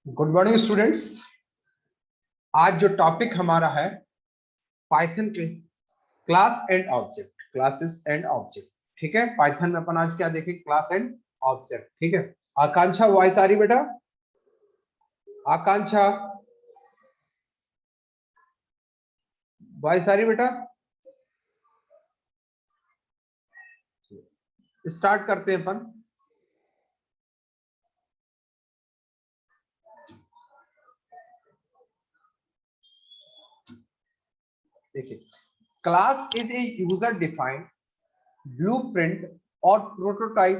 Good morning students. आज जो topic हमारा है पाइथन के class and object, classes and object. ठीक है, पाइथन में अपन आज क्या देखें? Class and object. ठीक है, आकांक्षा वॉइस आ रही बेटा? आकांक्षा वॉइस आ रही बेटा? स्टार्ट करते हैं अपन। देखिए, class is a user defined blueprint और prototype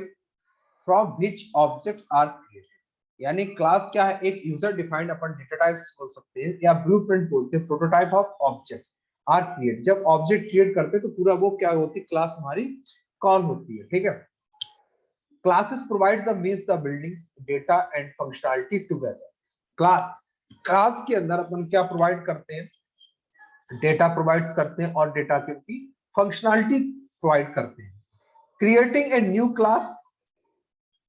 from which objects are created. यानी क्लास क्या है? एक यूजर डिफाइंड अपन डेटा टाइप्स बोल सकते हैं या ब्लूप्रिंट बोलते हैं, prototype of objects are create. जब ऑब्जेक्ट क्रिएट करते हैं तो पूरा वो क्या होती है? क्लास हमारी कॉल होती है। ठीक है, classes provide the means the buildings data and functionality together. Class के अंदर अपन क्या प्रोवाइड करते हैं? डेटा प्रोवाइड करते हैं और डेटा की फंक्शनैलिटी प्रोवाइड करते हैं। Creating a new class,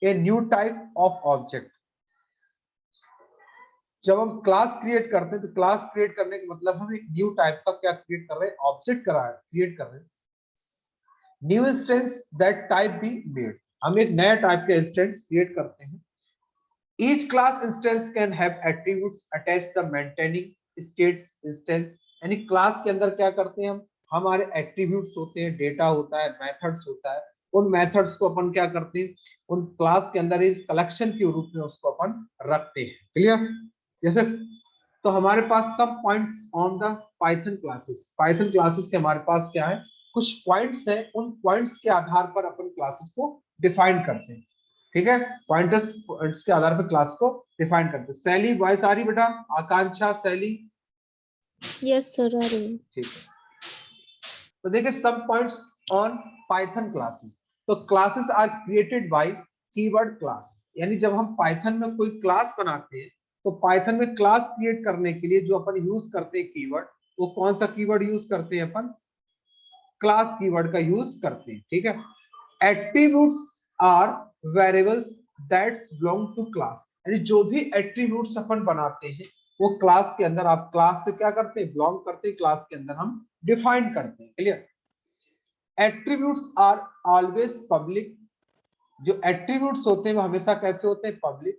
a new type of object. जब हम क्लास क्रिएट करते हैं तो क्लास क्रिएट करने का मतलब हम एक न्यू टाइप का क्या क्रिएट कर रहे हैं? ऑब्जेक्ट क्रिएट कर रहे हैं। New instance that type be made. हम एक नया टाइप का इंस्टेंस क्रिएट करते हैं। Each class instance can have attributes attached the maintaining states instance. यानी क्लास के अंदर क्या करते हैं हम? हमारे एट्रीब्यूट्स होते हैं, डेटा होता है, मेथड्स होता है। उन मेथड्स को अपन क्या करते हैं? उन क्लास के अंदर इस कलेक्शन के रूप में उसको अपन रखते हैं। क्लियर? जैसे तो हमारे पास सब points on the Python classes. Python classes के हमारे पास क्या है? कुछ पॉइंट्स हैं, उन पॉइंट्स के आधार पर अपन क्लासेस को डिफाइन करते हैं। ठीक है, पॉइंट्स के आधार पर क्लास को डिफाइन करते हैं। सैली वॉइस आ रही बेटा? आकांक्षा, सैली? यस सर, आ रही है। ठीक है, तो देखिए सब पॉइंट्स ऑन पाइथन क्लासेस। तो classes are created by keyword class. यानी जब हम पाइथन में कोई क्लास बनाते हैं तो पाइथन में क्लास क्रिएट करने के लिए जो अपन यूज करते हैं कीवर्ड, वो कौन सा कीवर्ड यूज करते हैं अपन? क्लास कीवर्ड का यूज करते हैं। ठीक है, attributes are variables that belong to class. यानी जो भी एट्रीब्यूट्स अपन बनाते हैं वो क्लास के अंदर, आप क्लास से क्या करते हैं? बिलोंग करते हैं, क्लास के अंदर हम डिफाइन करते हैं। Clear? Attributes are always public. जो एट्रीब्यूट्स होते हैं वो हमेशा कैसे होते हैं? Public.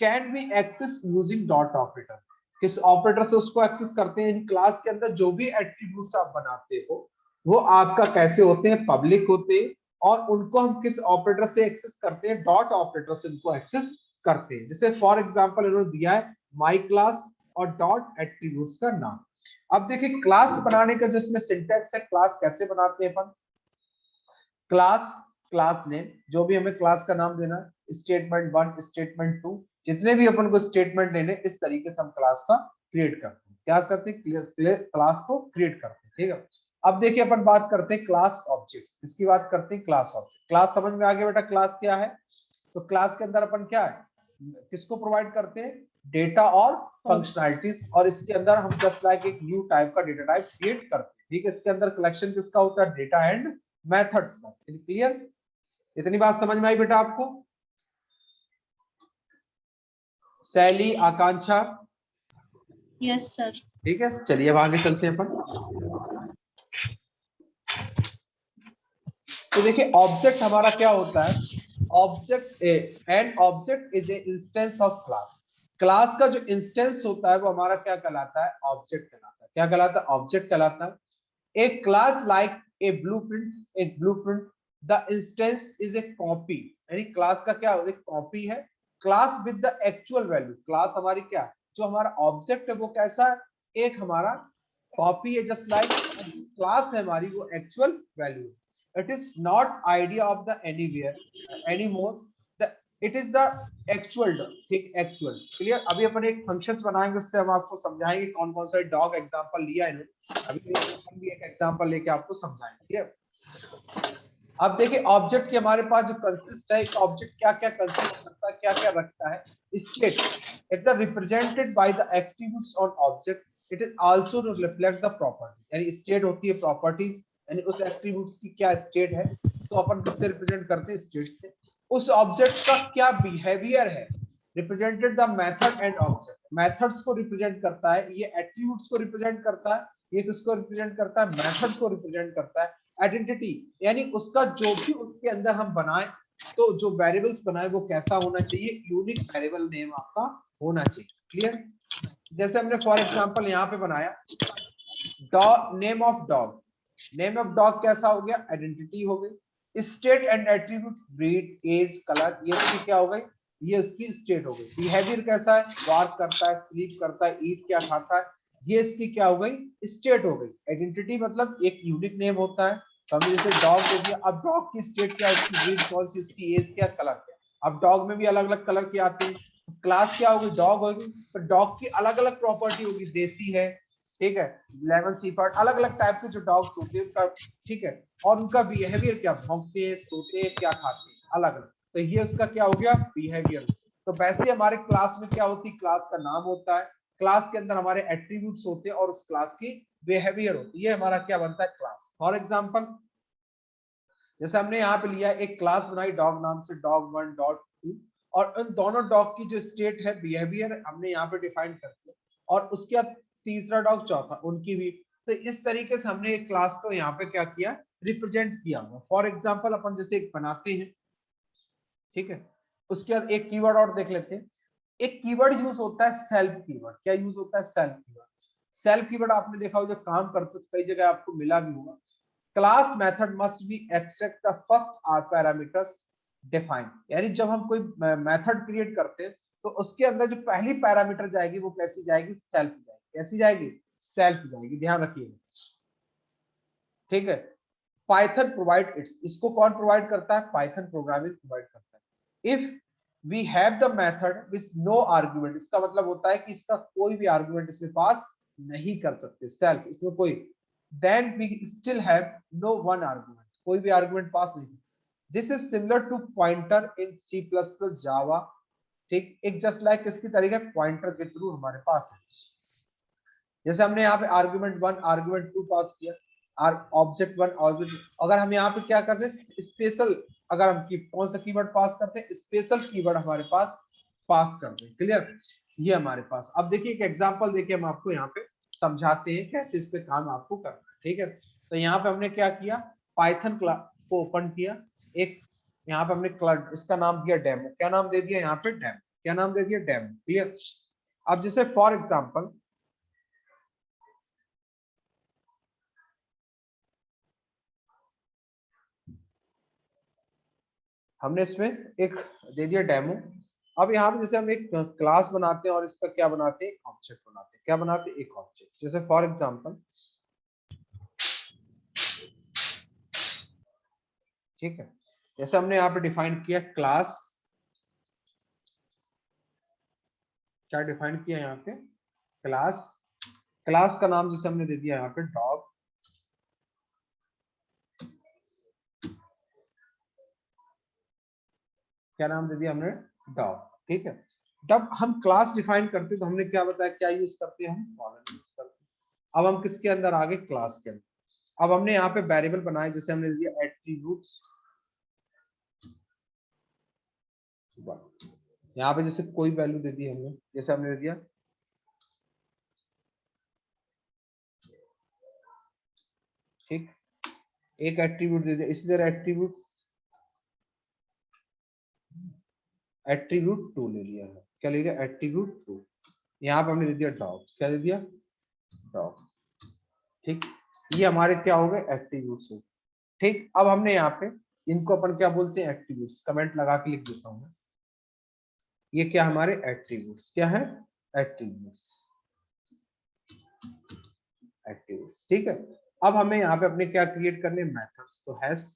Can be access using dot operator. किस ऑपरेटर से उसको एक्सेस करते हैं? इन क्लास के अंदर जो भी एट्रीब्यूट्स आप बनाते हो वो आपका कैसे होते हैं? पब्लिक होते हैं। और उनको हम किस ऑपरेटर से एक्सेस करते हैं? डॉट ऑपरेटर से उनको एक्सेस करते हैं। जैसे फॉर एग्जांपल इन्होंने दिया है माई क्लास और डॉट एट्रीब्यूट्स का नाम। अब देखिए क्लास बनाने का जो इसमें सिंटैक्स है, क्लास कैसे बनाते हैं अपन? क्लास, क्लास नेम, जो भी हमें क्लास का नाम देना, स्टेटमेंट 1, स्टेटमेंट 2, जितने भी अपन को स्टेटमेंट देने, इस तरीके से हम क्लास का क्रिएट करते हैं। क्या करते हैं? क्लास को क्रिएट करते हैं। ठीक है, अब देखिए अपन बात करते हैं क्लास ऑब्जेक्ट। इसकी बात करते हैं क्लास ऑब्जेक्ट। क्लास समझ में आ गया बेटा? क्लास क्या है? तो क्लास के अंदर अपन क्या है, किसको प्रोवाइड करते हैं? डेटा और फंक्शनैलिटीज। और इसके अंदर हम जस्ट लाइक एक न्यू टाइप का डेटा टाइप क्रिएट करते हैं। ठीक है, इसके अंदर कलेक्शन किसका होता है? डेटा एंड मेथड्स का। क्लियर? इतनी बात समझ में आई बेटा आपको? शैली, आकांक्षा? Yes sir. ठीक है, चलिए अब आगे चलते हैं अपन। तो देखिए ऑब्जेक्ट हमारा क्या होता है? Object an object is a instance of class. Class का जो इंस्टेंस होता है वो हमारा क्या कहलाता है? ऑब्जेक्ट कहलाता है। क्या कहलाता है? ऑब्जेक्ट कहलाता है। ए क्लास लाइक ए ब्लूप्रिंट, एक blueprint. The instance is a copy. यानी क्लास का क्या एक कॉपी है। Class with the actual value. Class हमारी क्या है? जो हमारा ऑब्जेक्ट है वो कैसा है? एक हमारा कॉपी है, जस्ट लाइक क्लास है हमारी वो एक्चुअल वैल्यू है। It is not idea of the anywhere anymore. It is the actual, ठीक, एक्चुअल। क्लियर? अभी अपन एक फंक्शंस बनाएंगे, उससे हम आपको समझाएंगे कौन कौन सा डॉग एग्जांपल लिया है इन्होंने। अभी हम भी एक एग्जांपल लेके आपको समझाएंगे। क्लियर? अब देखिए ऑब्जेक्ट के हमारे पास जो कंसिस्ट है, एक ऑब्जेक्ट क्या क्या कंसिस्ट करता है, क्या क्या रखता है? State it the represented by the attributes on object. It is also to reflect the property. यानी स्टेट होती है प्रॉपर्टीज, यानी उस एट्रीब्यूट्स की क्या स्टेट है, तो अपन किससे रिप्रेजेंट करते हैं? स्टेट से। उस ऑब्जेक्ट का क्या बिहेवियर है, represented the method and object, methods को रिप्रेजेंट करता है, ये एट्रीब्यूट्स को रिप्रेजेंट करता है, ये किसको रिप्रेजेंट करता है, मेथड को रिप्रेजेंट करता है। आइडेंटिटी यानी उसका जो भी उसके अंदर हम बनाए, तो जो वेरिएबल्स बनाए वो कैसा होना चाहिए, यूनिक वेरिएबल नेम आपका होना चाहिए। क्लियर? जैसे हमने फॉर एग्जांपल यहाँ पे बनाया dog, name of dog, name of dog कैसा हो गया, आइडेंटिटी हो गई। State and attribute breed as colour, ये उसकी क्या हो गई, ये उसकी स्टेट हो गई। बिहेवियर कैसा है, वर्क करता है, स्लीप करता है, ईट क्या खाता है, ये इसकी क्या हो गई, स्टेट हो गई। आइडेंटिटी मतलब एक यूनिक नेम होता है, तो हमने जैसे डॉग दे दिया, अब डॉग की स्टेट क्या, उसकी ब्रीड कौन सी, उसकी एज क्या, कलर क्या। अब डॉग में भी अलग अलग कलर की आती है, क्लास क्या होगी, डॉग होगी, तो डॉग की अलग अलग प्रॉपर्टी होगी, देसी है, ठीक है, लेमन सीफर्ड, अलग अलग टाइप के जो डॉग्स होते हैं उनका, ठीक है, और उनका बिहेवियर क्या, भौंकते हैं, सोते हैं, क्या खाते हैं, अलग अलग। तो ये उसका क्या हो गया, बिहेवियर। तो वैसे हमारे क्लास में क्या होती है, क्लास का नाम होता है, क्लास के अंदर हमारे एट्रीब्यूट्स होते हैं और उस क्लास की बिहेवियर होती है, ये हमारा क्या बनता है, क्लास। फॉर एग्जाम्पल जैसे हमने यहाँ पे लिया एक क्लास बनाई डॉग नाम से, डॉग 1 डॉग 2, और उन दोनों डॉग की जो स्टेट है, बिहेवियर हमने यहाँ पे डिफाइन कर दिया, और उसके बाद तीसरा डॉग, चौथा, उनकी भी। तो इस तरीके से हमने एक क्लास को यहाँ पे क्या किया, रिप्रेजेंट किया हुआ। फॉर एग्जाम्पल अपन जैसे एक बनाते हैं, ठीक है, उसके बाद एक कीवर्ड और देख लेते हैं। एक कीवर्ड यूज होता है सेल्फ कीवर्ड, क्या यूज होता है, सेल्फ कीवर्ड। सेल्फ कीवर्ड आपने देखा होगा, जब काम करते तो कई जगह आपको मिला भी होगा। Class method must be extract the first are parameters defined, यानी जब हम कोई मेथड क्रिएट करते हैं तो उसके अंदर जो पहली पैरामीटर जाएगी वो कैसी जाएगी, सेल्फ जाएगी। कैसी जाएगी, सेल्फ जाएगी, ध्यान रखिएगा, ठीक है। पाइथन प्रोवाइड इट्स, इसको कौन प्रोवाइड करता है, पाइथन प्रोग्रामिंग प्रोवाइड करता है। If we have the method with no argument, इसका मतलब होता है कि इसका कोई भी आर्गुमेंट इसमें पास नहीं कर सकते, सेल्फ इसमें कोई, then we still have no one argument, कोई भी आर्गुमेंट पास नहीं। This is similar to pointer in C plus plus Java, ठीक, एक जस्ट लाइक इसकी तरीके पॉइंटर के थ्रू हमारे पास है। जैसे हमने यहाँ पे आर्गुमेंट 1 आर्गुमेंट 2 पास किया, ऑब्जेक्ट 1 ऑब्जेक्ट, अगर हम यहाँ पे क्या करते हैं, स्पेशल, अगर हम कौन सा कीवर्ड पास करते हैं, स्पेशल कीवर्ड हमारे पास करते हैं। क्लियर? ये हमारे पास। अब देखिए एक एग्जांपल देखिए, हम आपको यहाँ पे समझाते हैं कैसे इस पे काम आपको करना है, ठीक है। तो यहाँ पे हमने क्या किया, पाइथन को ओपन किया, एक यहाँ पे हमने इसका नाम दिया डेमो, क्या नाम दे दिया यहाँ पे, डेमो, क्या नाम दे दिया, डेमो। क्लियर? अब जैसे फॉर एग्जाम्पल हमने इसमें एक दे दिया डेमो। अब यहाँ पे जैसे हम एक क्लास बनाते हैं और इसका क्या बनाते हैं, एक ऑब्जेक्ट बनाते हैं, क्या बनाते हैं, एक ऑब्जेक्ट। जैसे फॉर एग्जांपल, ठीक है, जैसे हमने यहाँ पे डिफाइन किया क्लास, क्या डिफाइन किया यहाँ पे, क्लास, क्लास का नाम जैसे हमने दे दिया यहाँ पे डॉग, क्या नाम दे दिया हमने, डॉग, ठीक है। जब हम क्लास डिफाइन करते हैं तो हमने क्या बताया, क्या यूज करते हैं, हम फॉलोइंग यूज करते हैं। अब हम किसके अंदर आगे, क्लास के अंदर। अब हमने यहाँ पे वेरिएबल बनाए, जैसे हमने दिया एट्रीब्यूट्स, यहाँ पे जैसे कोई वैल्यू दे दी हमने, जैसे हमने दे दिया, ठीक, एक एट्रीब्यूट दे दिया, इसी तरह एट्रीब्यूट 2 ले लिया है, क्या ले लिया, एट्रीब्यूट 2। यहाँ पे हमने दे दिया डॉग, क्या दे दिया, डॉग, ठीक। ये हमारे क्या हो गए, एट्रीब्यूट्स हो, ठीक। अब हमने यहाँ पे इनको अपन क्या बोलते हैं, एट्रीब्यूट्स, कमेंट लगा के लिख देता हूँ मैं, ये क्या हमारे एट्रीब्यूट्स, क्या है, एट्रीब्यूट्स, एट्रीब्यूट्स, ठीक है। अब हमें यहाँ पे अपने क्या क्रिएट करने, मेथड्स, तो हैश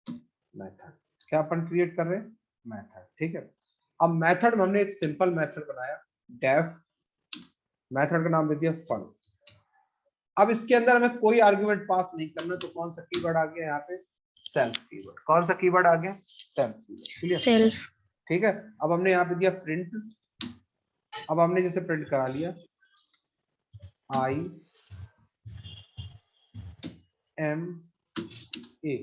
मेथड, क्या अपन क्रिएट कर रहे हैं, मेथड, ठीक है। अब मेथड में हमने एक सिंपल मेथड बनाया, डेफ, मेथड का नाम दे दिया फन। अब इसके अंदर हमें कोई आर्गुमेंट पास नहीं करना, तो कौन सा कीवर्ड आ गया यहाँ पे, सेल्फ कीवर्ड। कौन सा कीवर्ड आ गया, सेल्फ कीवर्ड, क्लियर, सेल्फ। ठीक है। अब हमने यहाँ पे दिया प्रिंट, अब हमने जैसे प्रिंट करा लिया आई एम ए,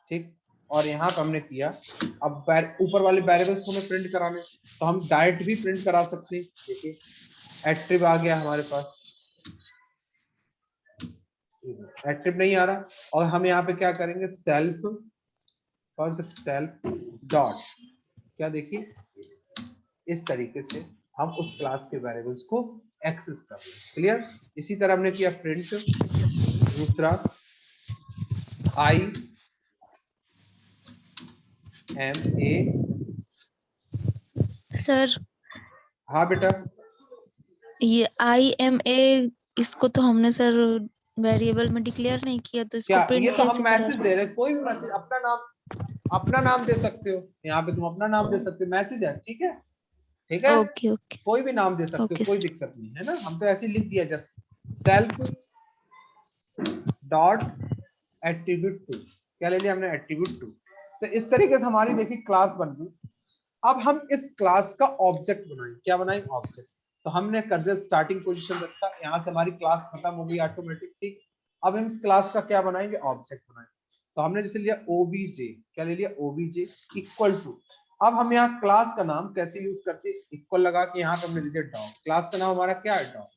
ठीक, और यहाँ पे हमने किया। अब ऊपर वाले वेरिएबल्स को हमें प्रिंट कराने, तो हम डायरेक्ट भी प्रिंट करा सकते हैं। देखिए एट्रिब आ गया हमारे पास, एट्रिब नहीं आ रहा, और हम यहाँ पे क्या करेंगे, सेल्फ, कौन सा, सेल्फ डॉट, क्या देखिए इस तरीके से हम उस क्लास के वेरिएबल्स को एक्सेस कर रहे हैं। क्लियर। इसी तरह हमने किया प्रिंट दूसरा आई एम ए। सर हाँ बेटा, ये IMA इसको तो हमने सर वेरिएबल में डिक्लेयर नहीं किया, तो इसको क्या प्रिंट ये तो हम कैसे करा मैसेज दे रहे हैं, कोई भी मैसेज, अपना नाम दे सकते हो, यहाँ पे तुम अपना नाम दे सकते हो, मैसेज है, ठीक है, ठीक है, ओके ओके कोई भी नाम दे सकते हो, ओके कोई सर। दिक्कत नहीं है ना, हम तो ऐसे ही लिख दिया just self dot attribute two, क्या ले लिया हमने, एट्रीब्यूट टू। तो इस तरीके से हमारी देखिए क्लास बन गई। अब हम इस क्लास का ऑब्जेक्ट बनाएंगे, क्या बनाएंगे, ऑब्जेक्ट। तो हमने कर्सर स्टार्टिंग पोजीशन रखा, यहाँ से हमारी क्लास खत्म हो गई ऑटोमेटिक, ठीक। अब हम इस क्लास का क्या बनाएंगे, ऑब्जेक्ट बनाएंगे। तो हमने जैसे लिया ओबीजे, क्या ले लिया, ओबीजे इक्वल टू। अब हम यहाँ क्लास का नाम कैसे यूज करते हैं, इक्वल लगा के यहाँ पे हमने दिया डॉग। क्लास का नाम हमारा क्या है, डॉग,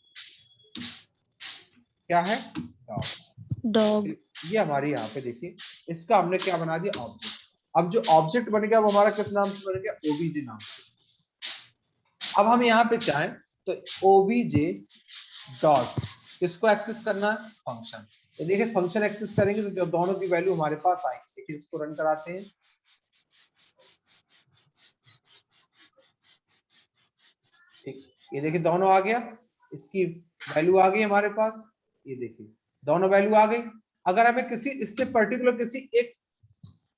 क्या है, डॉग। डॉग। ये हमारी यहाँ पे देखिए, इसका हमने क्या बना दिया, ऑब्जेक्ट। अब जो ऑब्जेक्ट बन गया वो हमारा किस नाम से बन गया, ओबीजे नाम से। अब हम यहाँ पे चाहें तो ओबीजे डॉट किसको एक्सेस करना है, फंक्शन। तो देखिए फंक्शन एक्सेस करेंगे तो जो दोनों की वैल्यू हमारे पास आएगी। देखिए इसको रन कराते हैं, ठीक, ये देखिए दोनों आ गया, इसकी वैल्यू आ गई हमारे पास, ये देखिए दोनों वैल्यू आ गई। अगर हमें किसी इससे पर्टिकुलर किसी एक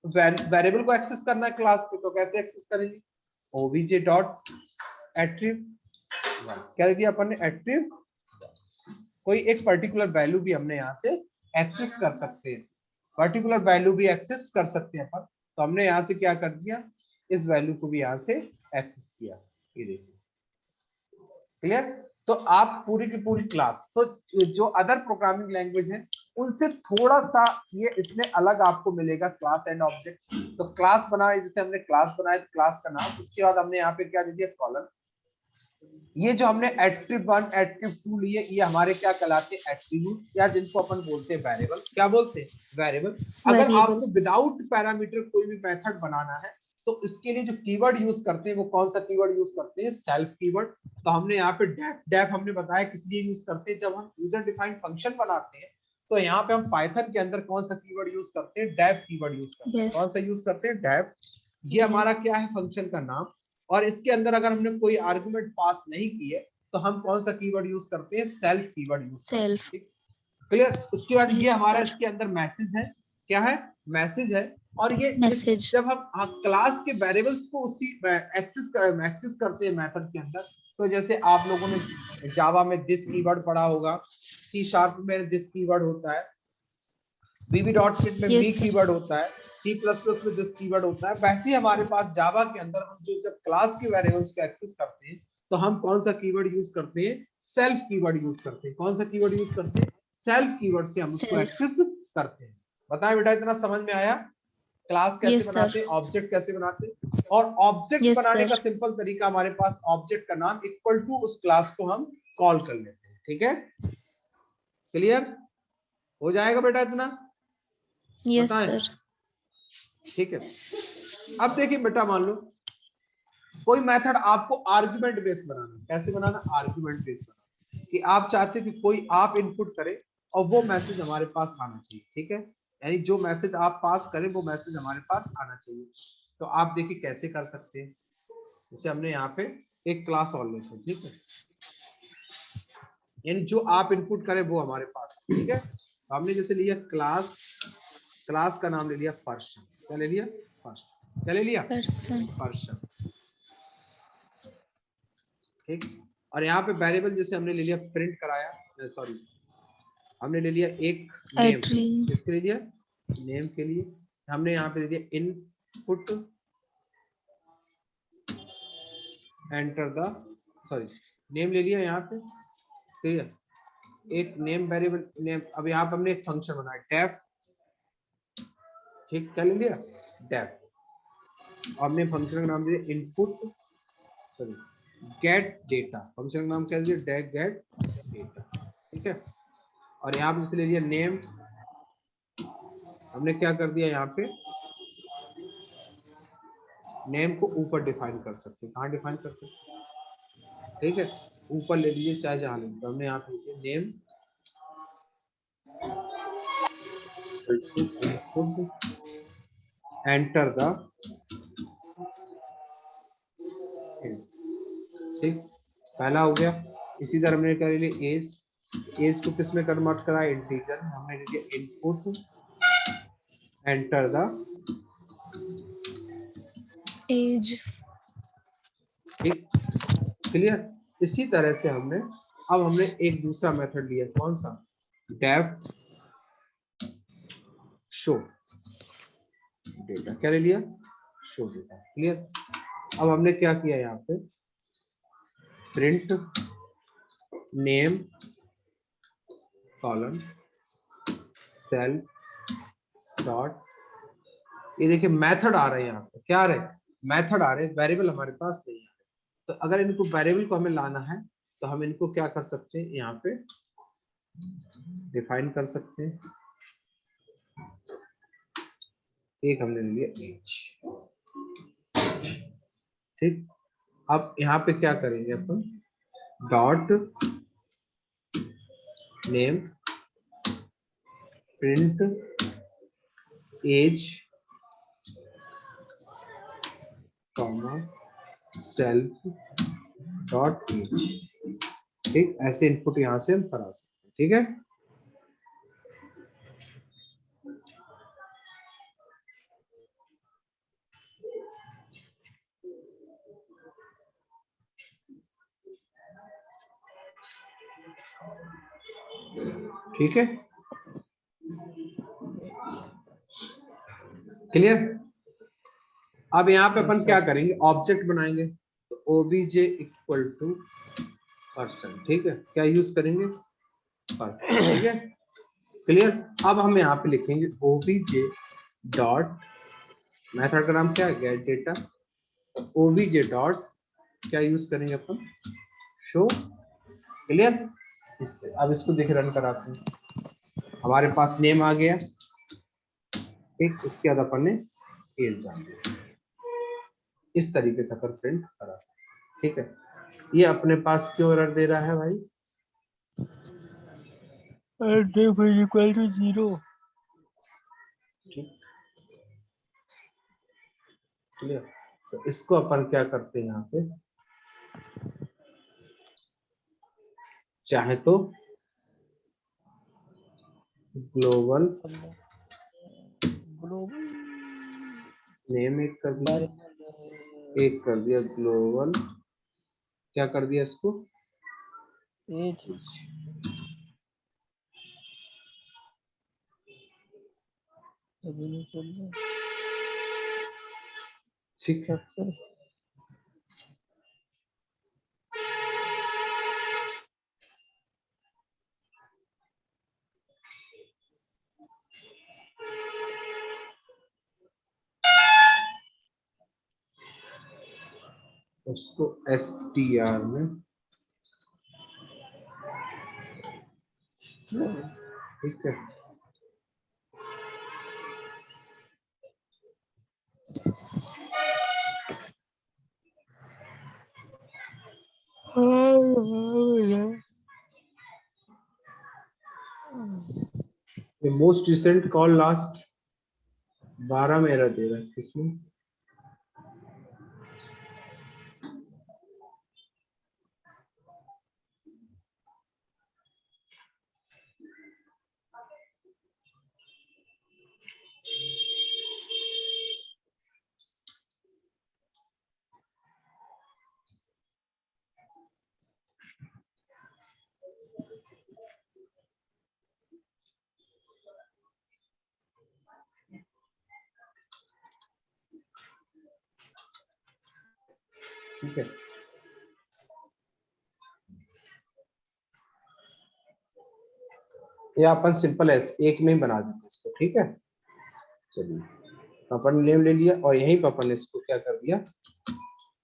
वेरिएबल को एक्सेस करना है क्लास पे, तो कैसे एक्सेस करेंगे, ओबीजे डॉट एट्रिब, क्या दे दिया अपन ने, एट्रिब, कोई एक पर्टिकुलर वैल्यू भी हमने यहाँ से एक्सेस कर सकते हैं, पर्टिकुलर वैल्यू भी एक्सेस कर सकते हैं अपन। तो हमने यहाँ से क्या कर दिया, इस वैल्यू को भी यहाँ से एक्सेस किया, ये देखिए, क्लियर। तो आप पूरी की पूरी क्लास, तो जो अदर प्रोग्रामिंग लैंग्वेज है उनसे थोड़ा सा ये इसमें अलग आपको मिलेगा, क्लास एंड ऑब्जेक्ट। तो क्लास बनाए, जैसे हमने क्लास बनाया, क्लास का नाम, उसके बाद हमने यहाँ पे क्या दे दिया, कॉलम। ये जो हमने एट्रिब 1 एट्रिब 2 लिए, ये हमारे क्या कहलाते हैं, एट्रीब्यूट, या जिनको अपन बोलते हैं वेरिएबल, क्या बोलते हैं, वेरिएबल। अगर वेरिएबल। आपको विदाउट पैरामीटर कोई भी मेथड बनाना है, तो इसके लिए जो कीवर्ड यूज करते हैं वो कौन सा कीवर्ड यूज करते हैं, सेल्फ कीवर्ड। तो हमने यहाँ पे डेफ, डेफ हमने बताया किस लिए यूज करते हैं, जब हम यूजर डिफाइंड फंक्शन बनाते हैं, तो यहाँ पे हम पाइथन के अंदर कौन सा कीवर्ड यूज करते हैं, डेफ कीवर्ड यूज करते हैं। डेफ। कौन सा यूज करते हैं, डेफ। ये हमारा क्या है, फंक्शन का नाम। और इसके अंदर अगर हमने कोई आर्गुमेंट पास नहीं किए, तो हम कौन सा कीवर्ड यूज करते हैं, सेल्फ कीवर्ड यूज करते हैं, सेल्फ। ठीक, क्लियर। उसके बाद ये यस हमारा सर। इसके अंदर मैसेज है, क्या है, मैसेज है। और ये मैसेज। जब हम क्लास के वेरिएबल्स को उसी एक्सेस करते हैं मेथड के अंदर, तो जैसे आप लोगों ने जावा में दिस कीवर्ड पढ़ा होगा, सी शार्प में दिस कीवर्ड होता है, VB.NET में मी यस सर। कीवर्ड होता है, C++ में दिस कीवर्ड होता है। वैसे ही हमारे पास जावा के अंदर हम जो जब क्लास के वेरिएबल्स को एक्सेस करते हैं, तो हम कौन सा कीवर्ड यूज करते हैं, सेल्फ कीवर्ड यूज करते हैं। कौन सा कीवर्ड यूज करते हैं, सेल्फ कीवर्ड से हम उसको सेल्फ। एक्सेस करते हैं। बताएं बेटा, इतना समझ में आया, क्लास कैसे यस सर। बनाते हैं, ऑब्जेक्ट कैसे बनाते हैं। और ऑब्जेक्ट यस बनाने सर। का सिंपल तरीका हमारे पास, ऑब्जेक्ट का नाम इक्वल टू उस क्लास को हम कॉल कर लेते हैं, ठीक है, क्लियर हो जाएगा बेटा इतना, यस बताएं, सर। ठीक है। अब देखिए बेटा, मान लो कोई मेथड आपको आर्गुमेंट बेस बनाना, कैसे बनाना, आर्गुमेंट बेस बनाना, कि आप चाहते हो कि कोई आप इनपुट करे और वो मैसेज हमारे पास आना चाहिए, ठीक है, यानी जो मैसेज आप पास करें वो मैसेज हमारे पास आना चाहिए। तो आप देखिए कैसे कर सकते हैं, जैसे हमने यहाँ पे एक क्लास और लेते हैं, ठीक है, यानी जो आप इनपुट करें वो हमारे पास, ठीक है। तो हमने जैसे लिया क्लास, क्लास का नाम ले लिया पर्सन, क्या ले लिया, पर्सन, क्या ले लिया, पर्सन। पर्सन, ठीक। और यहाँ पे वेरिएबल जैसे हमने ले लिया प्रिंट कराया, सॉरी हमने ले लिया एक नेम, एट्री। किसके ले लिया, नेम के लिए। हमने यहाँ पे दे दिया input enter the, sorry name ले लिया यहाँ पे, ठीक है, एक नेम वेरिएबल नेम। अब यहाँ पे हमने एक फंक्शन बनाया डेफ, ठीक, क्या ले लिया, डेफ, हमने फंक्शन का नाम दिया input, sorry gate data, function का नाम क्या दिया, गेट डेटा, ठीक है। और यहाँ पे जैसे ले लिया नेम, हमने क्या कर दिया यहाँ पे, नेम को ऊपर डिफाइन कर सकते हैं, कहाँ डिफाइन कर सकते हैं, ठीक है, ऊपर ले लीजिए चाहे जहाँ ले लीजिए, हमने यहाँ पे नेम एंटर द, ठीक, पहला हो गया। इसी तरह हमने कर लिया एज, एज को किस में कन्वर्ट करा, इंटीजर, हमने लिख दिया इनपुट एंटर द एज, ठीक, क्लियर। इसी तरह से हमने एक दूसरा मेथड लिया, कौन सा, डेफ शो डेटा, क्या ले लिया, शो डेटा, क्लियर। अब हमने क्या किया यहाँ पे, print name colon self dot, ये देखिए मेथड आ रहे हैं यहाँ पे, क्या आ रहे हैं, मेथड आ रहे हैं, वेरिएबल हमारे पास नहीं है। तो अगर इनको वेरिएबल को हमें लाना है तो हम इनको क्या कर सकते हैं, यहाँ पे डिफाइन कर सकते हैं। एक हमने ले लिया एज, ठीक। अब यहाँ पे क्या करेंगे अपन, dot name print age comma self dot age, ठीक, ऐसे इनपुट यहाँ से हम करा सकते हैं, ठीक है। ठीक है, क्लियर। अब यहाँ पे अपन क्या करेंगे, ऑब्जेक्ट बनाएंगे, तो ओबीजे इक्वल टू पर्सन, ठीक है, क्या यूज करेंगे, पर्सन, ठीक है, क्लियर। अब हम यहाँ पे लिखेंगे ओबीजे डॉट, मेथड का नाम क्या है, गेट डेटा, ओबीजे डॉट क्या यूज करेंगे अपन, शो, क्लियर। अब इसको देख रन कराते हैं, हमारे पास नेम आ गया, ठीक, उसके बाद अपन ने एज डाल दिया, इस तरीके से अपन प्रिंट करा, ठीक है। ये अपने पास क्यों एरर दे रहा है भाई, डेफ इज इक्वल टू 0, ठीक, क्लियर। तो इसको अपन क्या करते हैं यहाँ पे, चाहे तो ग्लोबल नेम एक कर दिया, एक कर दिया ग्लोबल, क्या कर दिया इसको, एज, ठीक है। उसको str में, ठीक है, ये मोस्ट रिसेंट कॉल लास्ट 12 में एरर दे रहा है, किसमें, ठीक है। ये अपन सिंपल है, एक में ही बना देते इसको, ठीक है, चलिए। अपन ने नेम ले लिया और यहीं पर अपन ने इसको क्या कर दिया,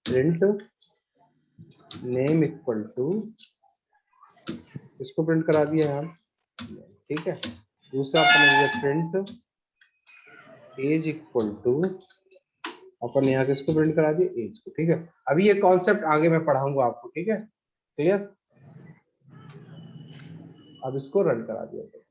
प्रिंट नेम इक्वल टू, इसको प्रिंट करा दिया यार, ठीक है। दूसरा अपन ने प्रिंट एज इक्वल टू, अपन यहाँ किसको प्रिंट करा दिया, एज को, ठीक है। अभी ये कॉन्सेप्ट आगे मैं पढ़ाऊंगा आपको, ठीक है, क्लियर। अब इसको रन करा दिया।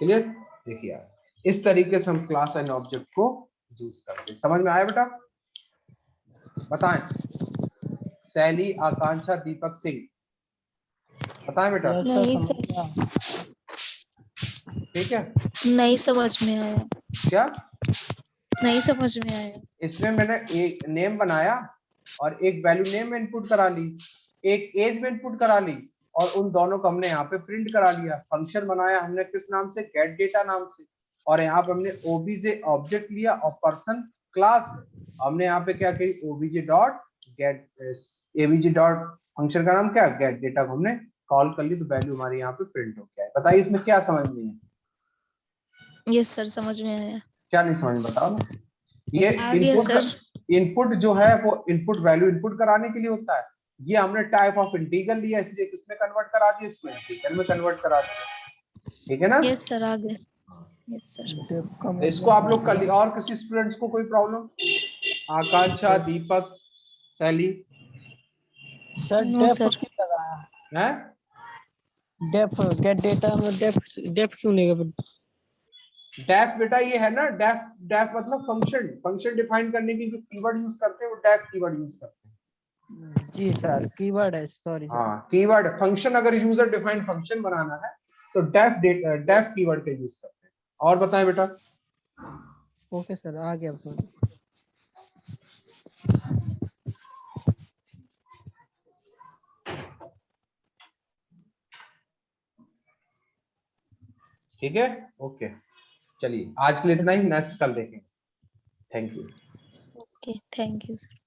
क्लियर। देखिए यार, इस तरीके से हम क्लास एंड ऑब्जेक्ट को यूज करते हैं। समझ में आया बेटा? बताएं। शैली, आकांक्षा, दीपक सिंह, बताएं बेटा। नहीं सर, ठीक है, नहीं समझ में आया, क्या नहीं समझ में आया। इसमें मैंने एक नेम बनाया और एक वैल्यू नेम में इनपुट करा ली, एक एज में इनपुट करा ली, और उन दोनों को हमने यहाँ पे प्रिंट करा लिया। फंक्शन बनाया हमने किस नाम से, गेट डेटा नाम से, और यहाँ पे हमने ओबीजे ऑब्जेक्ट लिया और पर्सन क्लास हमने यहाँ पे क्या कही, OBJ dot gate, ABJ dot function का नाम क्या, गेट डेटा को हमने कॉल कर ली, तो वैल्यू हमारी यहाँ पे प्रिंट हो गया है। बताइए इसमें क्या समझ नहीं है? यस सर, समझ में आया। क्या नहीं समझ में, बताओ ना। ये आ गया सर। इनपुट जो है वो इनपुट वैल्यू इनपुट कराने के लिए होता है। ये हमने टाइप ऑफ इंटीजर लिया, इसलिए किसमें कन्वर्ट करा दिया, इसमें इंटीजर में कन्वर्ट करा दिया, ठीक है ना। यस सर, आ गया। Yes sir. तो इसको आप लोग कर लिया। और किसी स्टूडेंट्स को कोई problem? Akanksha, Deepak, Shaili? Sir no def sir. क्यों लगाया, हैं? डेफ गेट डेटा में डेफ क्यों नहीं? डेफ बेटा ये है ना, डेफ, डेफ मतलब फंक्शन, फंक्शन डिफाइन करने की जो कीवर्ड यूज करते हैं वो डेफ कीवर्ड यूज करते हैं। जी सर, कीवर्ड है, सॉरी सर। हाँ, कीवर्ड फंक्शन, अगर यूजर डिफाइंड फंक्शन बनाना है तो डेफ कीवर्ड का यूज करते हैं। और बताएं बेटा। ओके सर, आ गया सर। ठीक है, ओके, चलिए आज के लिए इतना ही, नेक्स्ट कल देखेंगे। Thank you. Okay, thank you sir.